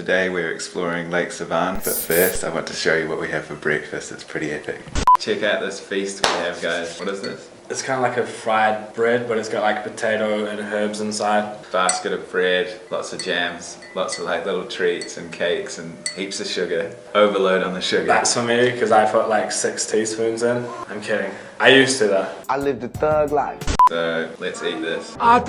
Today we're exploring Lake Sevan, but first I want to show you what we have for breakfast. It's pretty epic. Check out this feast we have, guys. What is this? It's kind of like a fried bread, but it's got like potato and herbs inside. Basket of bread, lots of jams, lots of like little treats and cakes and heaps of sugar. Overload on the sugar. That's for me because I put like 6 teaspoons in. I'm kidding. I used to though. I lived a thug life. So let's eat this. Alright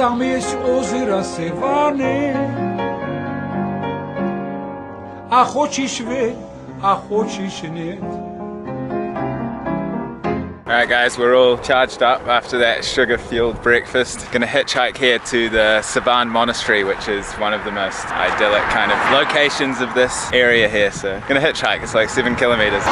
guys, we're all charged up after that sugar-fueled breakfast. Gonna hitchhike here to the Sevan Monastery, which is one of the most idyllic kind of locations of this area here. So gonna hitchhike, it's like 7 kilometers.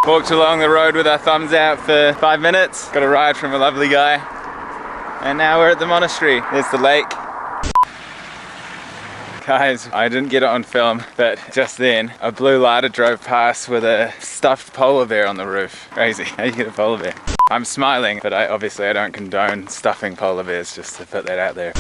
Walked along the road with our thumbs out for 5 minutes. Got a ride from a lovely guy. And now we're at the monastery. There's the lake. Guys, I didn't get it on film, but just then a blue Lada drove past with a stuffed polar bear on the roof. Crazy, how you get a polar bear? I'm smiling, but obviously I don't condone stuffing polar bears, just to put that out there.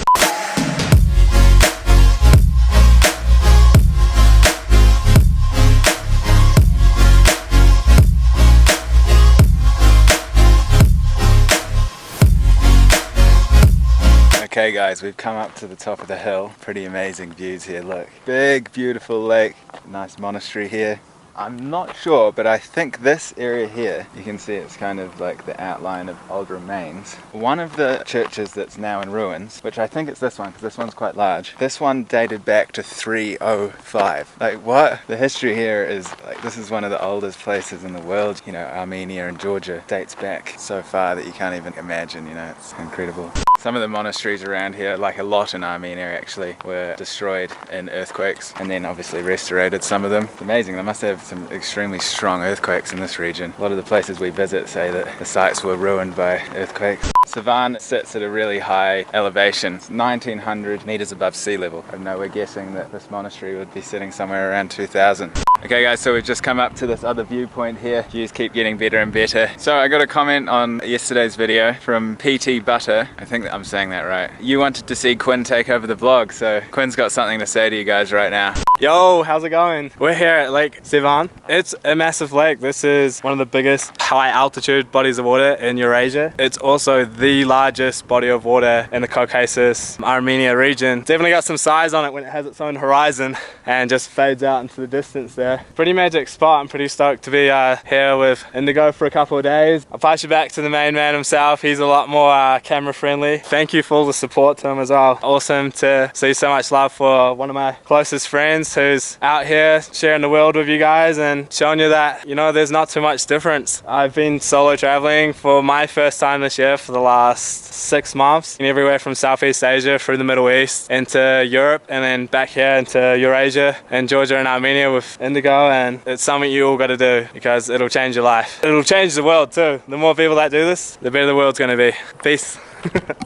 Okay guys, we've come up to the top of the hill. Pretty amazing views here, look. Big, beautiful lake. Nice monastery here. I'm not sure, but I think this area here, you can see it's kind of like the outline of old remains. One of the churches that's now in ruins, which I think it's this one, because this one's quite large. This one dated back to 305. Like what? The history here is like, this is one of the oldest places in the world. You know, Armenia and Georgia dates back so far that you can't even imagine, you know, it's incredible. Some of the monasteries around here, like a lot in Armenia actually, were destroyed in earthquakes and then obviously restored some of them. It's amazing, they must have some extremely strong earthquakes in this region. A lot of the places we visit say that the sites were ruined by earthquakes. Sevan sits at a really high elevation, it's 1900 meters above sea level. I know we're guessing that this monastery would be sitting somewhere around 2000. Okay guys, so we've just come up to this other viewpoint here. Views keep getting better and better. So I got a comment on yesterday's video from PT Butter. I think that I'm saying that right. You wanted to see Quinn take over the vlog, so Quinn's got something to say to you guys right now. Yo, how's it going? We're here at Lake Sevan. It's a massive lake. This is one of the biggest high altitude bodies of water in Eurasia. It's also the largest body of water in the Caucasus, Armenia region. Definitely got some size on it when it has its own horizon and just fades out into the distance there. Pretty magic spot. I'm pretty stoked to be here with Indigo for a couple of days. I'll pass you back to the main man himself. He's a lot more camera friendly. Thank you for all the support to him as well. Awesome to see so much love for one of my closest friends who's out here sharing the world with you guys and showing you that, you know, there's not too much difference. I've been solo traveling for my first time this year for the last 6 months, and everywhere from Southeast Asia through the Middle East into Europe and then back here into Eurasia and Georgia and Armenia with Indigo, and it's something you all got to do because it'll change your life. It'll change the world too. The more people that do this, the better the world's going to be. Peace.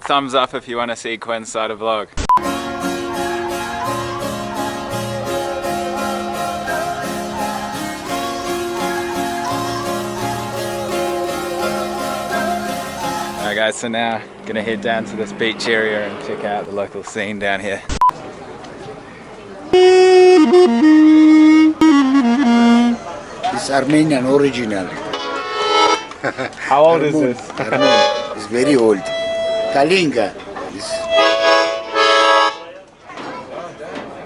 Thumbs up if you want to see Quinn's side of vlog. Alright guys, so now gonna head down to this beach area and check out the local scene down here. It's Armenian original. How old is this? It's very old. Kalinga.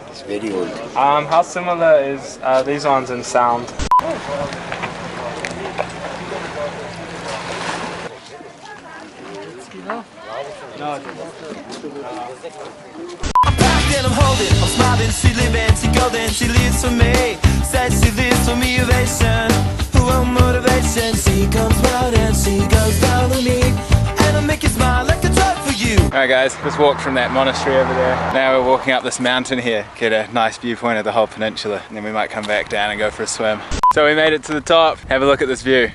It's very old. How similar is these ones in sound? I'm holding, I'm smiling, she living, she golden, she lives for me. Said she lives for me, ovation, who want motivation. She comes round and she goes down on me, and I make you smile like a drug for you. Alright guys, just walked from that monastery over there. Now we're walking up this mountain here, get a nice viewpoint of the whole peninsula, and then we might come back down and go for a swim. So we made it to the top. Have a look at this view.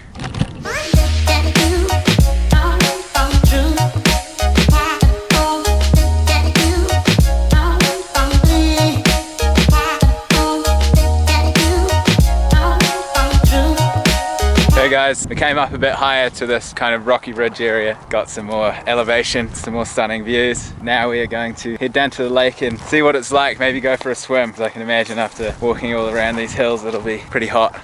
guys, we came up a bit higher to this kind of rocky ridge area, got some more elevation, some more stunning views. Now we are going to head down to the lake and see what it's like, maybe go for a swim, because I can imagine after walking all around these hills it'll be pretty hot.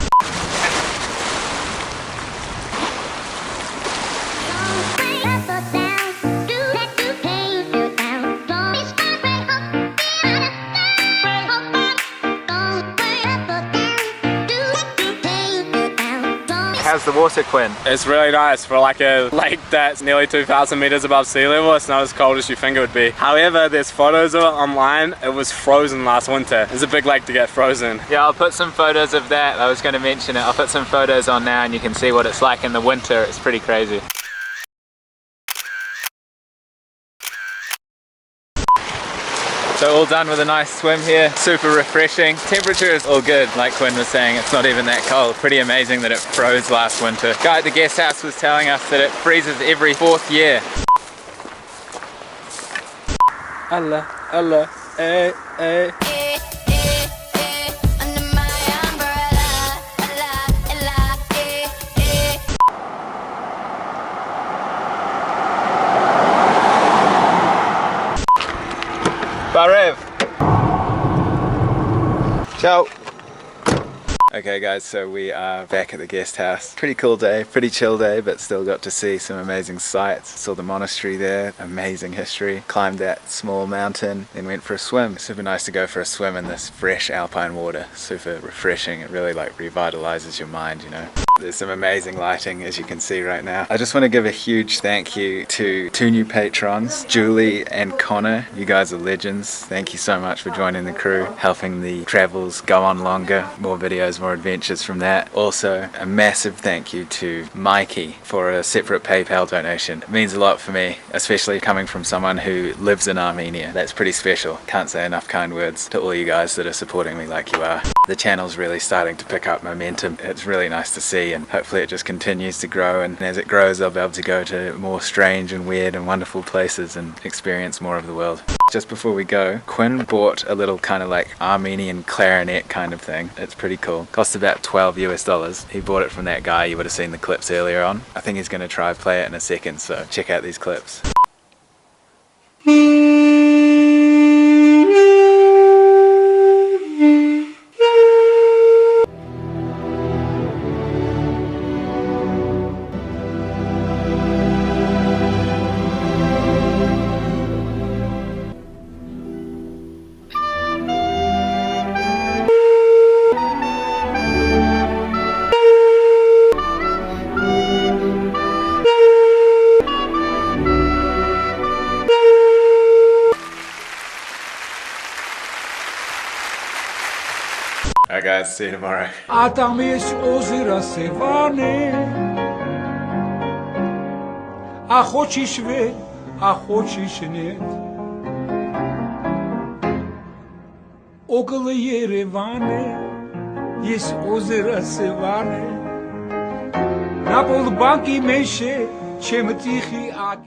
How's the water, Quinn? It's really nice for like a lake that's nearly 2,000 meters above sea level. It's not as cold as you think it would be. However, there's photos of it online. It was frozen last winter. It's a big lake to get frozen. Yeah, I'll put some photos of that. I was going to mention it. I'll put some photos on now and you can see what it's like in the winter. It's pretty crazy. So all done with a nice swim here, super refreshing. Temperature is all good, like Quinn was saying, it's not even that cold. Pretty amazing that it froze last winter. Guy at the guest house was telling us that it freezes every 4th year. Allah, Allah, eh, eh. Barev! Ciao! Okay guys, so we are back at the guest house. Pretty cool day, pretty chill day, but still got to see some amazing sights. Saw the monastery there, amazing history. Climbed that small mountain, then went for a swim. Super nice to go for a swim in this fresh alpine water. Super refreshing, it really like revitalizes your mind, you know. There's some amazing lighting as you can see right now. I just want to give a huge thank you to 2 new patrons, Julie and Connor. You guys are legends. Thank you so much for joining the crew, helping the travels go on longer. More videos, more adventures from that. Also, a massive thank you to Mikey for a separate PayPal donation. It means a lot for me, especially coming from someone who lives in Armenia. That's pretty special. Can't say enough kind words to all you guys that are supporting me like you are. The channel's really starting to pick up momentum. It's really nice to see, and hopefully it just continues to grow, and as it grows I'll be able to go to more strange and weird and wonderful places and experience more of the world. Just before we go, Quinn bought a little kind of like Armenian clarinet kind of thing. It's pretty cool. Cost about $12 US. He bought it from that guy you would have seen the clips earlier on. I think he's going to try play it in a second, so check out these clips. Alright guys, see you tomorrow. Атамеш озеро Севане, а хочешь верь, а хочешь нет. Около Еревана есть озеро Севане, на полбанке меньше, чем Тихий океан.